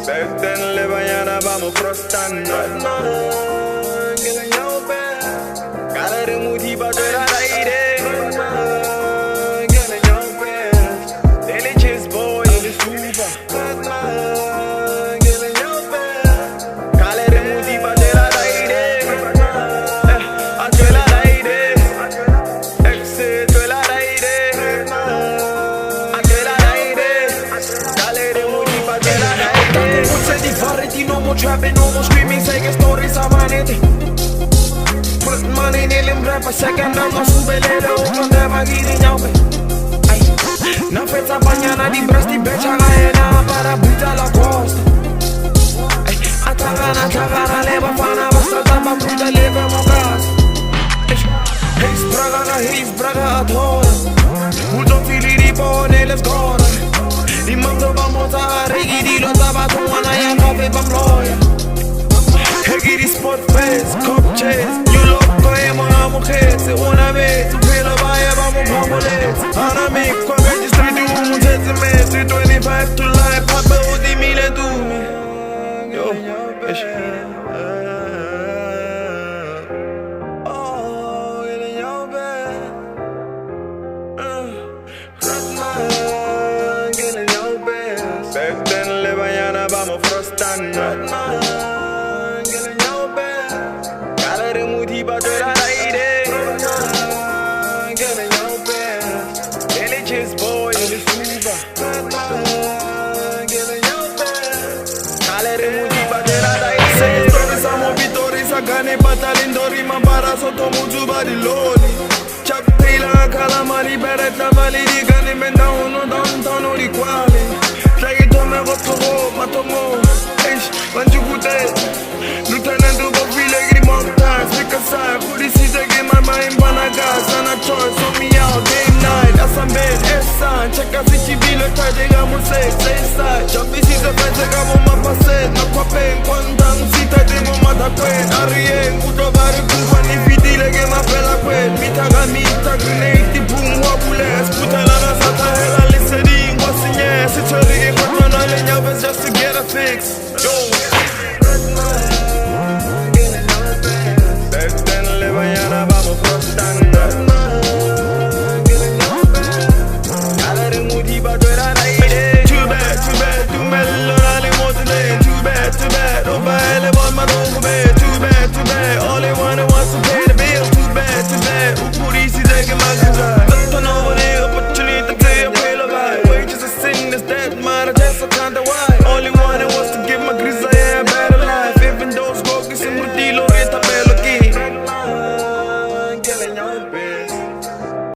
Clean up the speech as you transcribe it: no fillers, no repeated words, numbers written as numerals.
Septenle mañana vamos frotando. Cara de motiva de la aire. Delicious boy in the super. Cara de motiva de la aire. Aquel aire. Exit el aire. Aquel aire. Cara de motiva de la aire. No more trapping, no more screaming, saying stories I'm on it. Put money in the rap a second, I'm a subelero, con de magiri nyaupe. Ay, na festa mañana di brasti becha la ena para brita la costa. Ay, atagana, leva fana, basta tapa bruta, leva mo gas. He's braga atora. Mucho filiri pone, let's go. Di manzo vamos a regidi, lo sabato wana ya coffee pam loya. Regidi sport fest, cop chase. Yo loco hemos a mujer, se una vez. Tu pelo vaya, vamos les. Ahora me con registry do un semestre, 25 to life, papa o di mille tu me. Yo, Septenle mañana vamos frotando. Cara de motiva de la aire. Delicious boy in the super. Cara de motiva de la aire. Sei stories amo vittories a gane batalindori ma para sotto muzuba di lodi. Chuck Taylor calamari beretta validi gane menda uno downtown di quali. Sai tome voto ma tomo. Eish manjukute. Lieutenant do file gri montagne. Pick a side for the season get my mind banagas and a choice on me out game night. That's a bed S-sign. Check out si civile try to get mo say side. Jumpy si se fai check out ma passe. Na qua pen quandang si te demo ma da quen. Arien kuto bare kufa ni fidile che ma bella quen. Mita grenade di boom wabule. Sputa la rasata hela listening. What's in yeah? Situation kwa na lenya best just to get a fix. Yo. Septenle mañana vamos frotando. Cara de motiva de la aire. Too bad, too mellow, all they want today. Too bad, over everyone, my own bed. Too bad, all they want wants to pay the bills. Too bad, Upurisi taking my good. Don't know what they opportunity to pay the vibe. Wages a sin, that's that matter, that's a kind of why. Only one wants to give my grizz